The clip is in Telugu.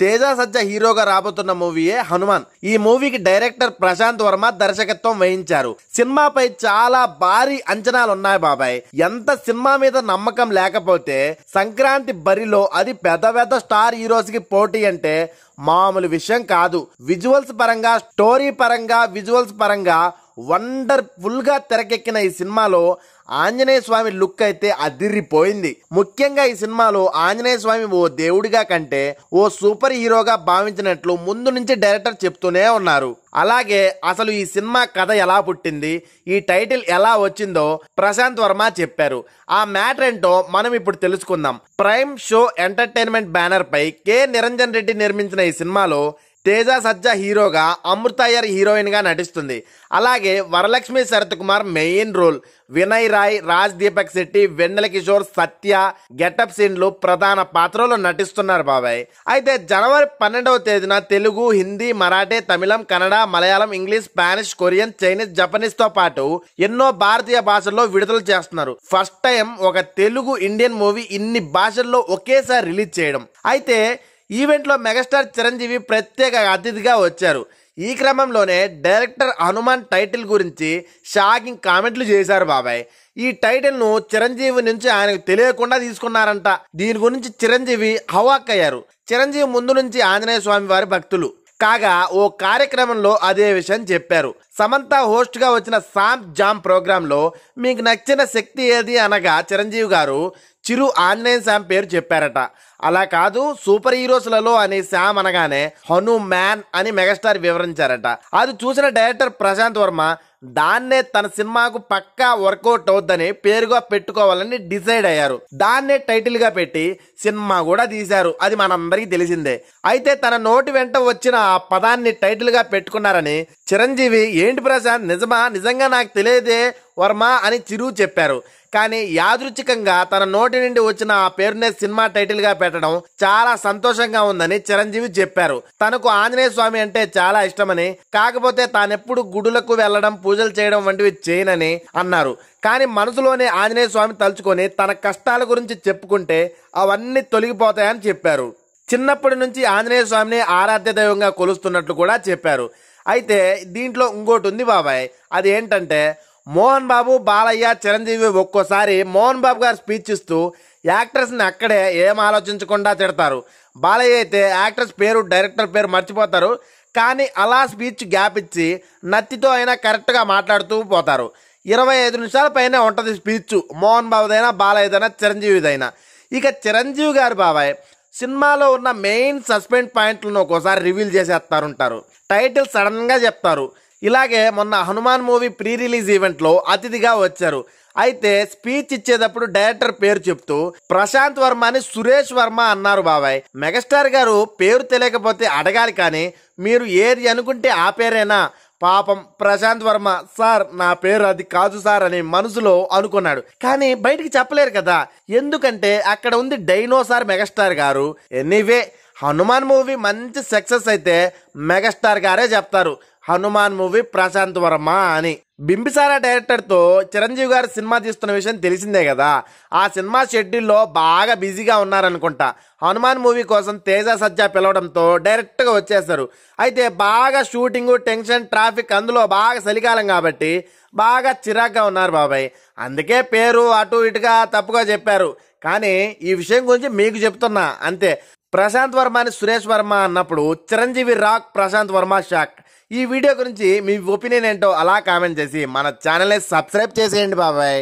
తేజ సజ్జా హీరోగా రాబోతున్న మూవీయే హనుమాన్. ఈ మూవీకి డైరెక్టర్ ప్రశాంత్ వర్మ దర్శకత్వం వహించారు. సినిమాపై చాలా భారీ అంచనాలు ఉన్నాయి బాబాయ్. ఎంత సినిమా మీద నమ్మకం లేకపోతే సంక్రాంతి బరిలో అది పెద్ద పెద్ద స్టార్ హీరోస్ కి పోటీ అంటే మామూలు విషయం కాదు. విజువల్స్ పరంగా, స్టోరీ పరంగా, విజువల్స్ పరంగా వండర్ఫుల్ గా తెరకెక్కిన ఈ సినిమాలో ఆంజనేయ స్వామి లుక్ అయితే అదిరిపోయింది. ముఖ్యంగా ఈ సినిమాలో ఆంజనేయ స్వామి ఓ దేవుడిగా కంటే ఓ సూపర్ హీరోగా భావించినట్లు ముందు నుంచి డైరెక్టర్ చెప్తూనే ఉన్నారు. అలాగే అసలు ఈ సినిమా కథ ఎలా పుట్టింది, ఈ టైటిల్ ఎలా వచ్చిందో ప్రశాంత్ వర్మ చెప్పారు. ఆ మ్యాటర్ ఏంటో మనం ఇప్పుడు తెలుసుకుందాం. ప్రైమ్ షో ఎంటర్టైన్మెంట్ బ్యానర్ పై కె నిరంజన్ రెడ్డి నిర్మించిన ఈ సినిమాలో తేజ సజ్జా హీరోగా, అమృతయ్యర్ హీరోయిన్ గా నటిస్తుంది. అలాగే వరలక్ష్మి శరత్ కుమార్ మెయిన్ రోల్, వినయ్ రాయ్, రాజ్ దీపక్ శెట్టి, వెన్నెల కిషోర్, సత్య గెటప్ సీన్లు ప్రధాన పాత్రలో నటిస్తున్నారు బాబాయ్. అయితే జనవరి 12వ తేదీన తెలుగు, హిందీ, మరాఠీ, తమిళం, Kannada, Malayalam, English, Spanish, Korean, Chinese, Japanese తో పాటు ఎన్నో భారతీయ భాషల్లో విడుదల చేస్తున్నారు. ఫస్ట్ టైం ఒక తెలుగు ఇండియన్ మూవీ ఇన్ని భాషల్లో ఒకేసారి రిలీజ్ చేయడం. అయితే ఈవెంట్ లో మెగాస్టార్ చిరంజీవి ప్రత్యేక అతిథిగా వచ్చారు. ఈ క్రమంలోనే డైరెక్టర్ హనుమాన్ టైటిల్ గురించి షాకింగ్ కామెంట్లు చేశారు బాబాయ్. ఈ టైటిల్ ను చిరంజీవి నుంచి ఆయనకు తెలియకుండా తీసుకున్నారంట. దీని గురించి చిరంజీవి హవాక్కయ్యారు. చిరంజీవి ముందు నుంచి ఆంజనేయ స్వామి వారి భక్తులు కాగా ఓ కార్యక్రమంలో అదే విషయం చెప్పారు. సమంత హోస్ట్ గా వచ్చిన సామ్ జామ్ ప్రోగ్రామ్ లో మీకు నచ్చిన శక్తి ఏది అనగా చిరంజీవి గారు చిరు ఆంజనేయ శామ్ పేరు చెప్పారట. అలా కాదు, సూపర్ హీరోస్లలో అని శామ్ అనగానే హనుమాన్ అని మెగాస్టార్ వివరించారట. అది చూసిన డైరెక్టర్ ప్రశాంత్ వర్మ దాన్నే తన సినిమాకు పక్కా వర్కౌట్ అవుద్దని పేరుగా పెట్టుకోవాలని డిసైడ్ అయ్యారు. దాన్నే టైటిల్ గా పెట్టి సినిమా కూడా తీశారు. అది మనందరికీ తెలిసిందే. అయితే తన నోటి వెంట వచ్చిన ఆ పదాన్ని టైటిల్ గా పెట్టుకున్నారని చిరంజీవి, ఏంటి ప్రశాంత్ నిజమా, నిజంగా నాకు తెలియదే వర్మ అని చిరు చెప్పారు. కానీ యాదృచ్ఛికంగా తన నోటి నుండి వచ్చిన ఆ పేరునే సినిమా టైటిల్ గా పెట్టడం చాలా సంతోషంగా ఉందని చిరంజీవి చెప్పారు. తనకు ఆంజనేయ స్వామి అంటే చాలా ఇష్టమని, కాకపోతే తానెప్పుడు గుడులకు వెళ్లడం, పూజలు చేయడం వంటివి చేయనని అన్నారు. కానీ మనసులోనే ఆంజనేయ స్వామి తలుచుకొని తన కష్టాల గురించి చెప్పుకుంటే అవన్నీ తొలగిపోతాయని చెప్పారు. చిన్నప్పటి నుంచి ఆంజనేయ స్వామిని ఆరాధ్య దైవంగా కొలుస్తున్నట్లు కూడా చెప్పారు. అయితే దీంట్లో ఇంకోటి ఉంది బాబాయ్. అది ఏంటంటే మోహన్ బాబు, బాలయ్య, చిరంజీవి ఒక్కోసారి మోహన్ బాబు గారు స్పీచ్ ఇస్తూ యాక్టర్స్ ని అక్కడే ఏం ఆలోచించకుండా తిడతారు. బాలయ్య అయితే యాక్టర్స్ పేరు, డైరెక్టర్ పేరు మర్చిపోతారు. కానీ అలా స్పీచ్ గ్యాప్ ఇచ్చి నత్తితో అయినా కరెక్ట్ గా మాట్లాడుతూ పోతారు. 25 నిమిషాల పైన ఉంటది స్పీచ్, మోహన్ బాబుదైనా, బాలయ్యదైనా, చిరంజీవిదైనా. ఇక చిరంజీవి గారు బాబాయ్ సినిమాలో ఉన్న మెయిన్ సస్పెండ్ పాయింట్లను ఒక్కోసారి రివీల్ చేసేస్తారుంటారు. టైటిల్ సడన్ గా చెప్తారు. ఇలాగే మొన్న Hanuman movie pre release event లో అతిథిగా వచ్చారు. అయితే స్పీచ్ ఇచ్చేటప్పుడు డైరెక్టర్ పేరు చెప్తూ ప్రశాంత్ వర్మ అని సురేష్ వర్మ అన్నారు బాబాయ్. మెగాస్టార్ గారు పేరు తెలియకపోతే అడగాలి, కానీ మీరు ఏది అనుకుంటే ఆ పేరేనా? పాపం ప్రశాంత్ వర్మ, సార్ నా పేరు అది కాదు సార్ అని మనసులో అనుకున్నాడు. కానీ బయటికి చెప్పలేరు కదా, ఎందుకంటే అక్కడ ఉంది డైనోసార్ మెగాస్టార్ గారు. ఎనీవే హనుమాన్ మూవీ మంచి సక్సెస్ అయితే మెగాస్టార్ గారే చెప్తారు హనుమాన్ మూవీ ప్రశాంత్ వర్మ అని. బింబిసారా డైరెక్టర్ తో చిరంజీవి గారు సినిమా తీస్తున్న విషయం తెలిసిందే కదా. ఆ సినిమా షెడ్యూల్లో బాగా బిజీగా ఉన్నారనుకుంటా. హనుమాన్ మూవీ కోసం తేజ సజ్జా పిలవడంతో డైరెక్ట్ గా వచ్చేసారు. అయితే బాగా షూటింగ్, టెన్షన్, ట్రాఫిక్, అందులో బాగా చలికాలం కాబట్టి బాగా చిరాగ్గా ఉన్నారు బాబాయ్. అందుకే పేరు అటు ఇటుగా తప్పుగా చెప్పారు. కానీ ఈ విషయం గురించి మీకు చెప్తున్నా అంతే. ప్రశాంత్ వర్మ అని సురేష్ వర్మ అన్నప్పుడు చిరంజీవి రాక్, ప్రశాంత్ వర్మ షాక్. ఈ వీడియో గురించి మీ ఒపీనియన్ ఏంటో అలా కామెంట్ చేసి మన ఛానల్ని సబ్స్క్రైబ్ చేసేయండి బాబాయ్.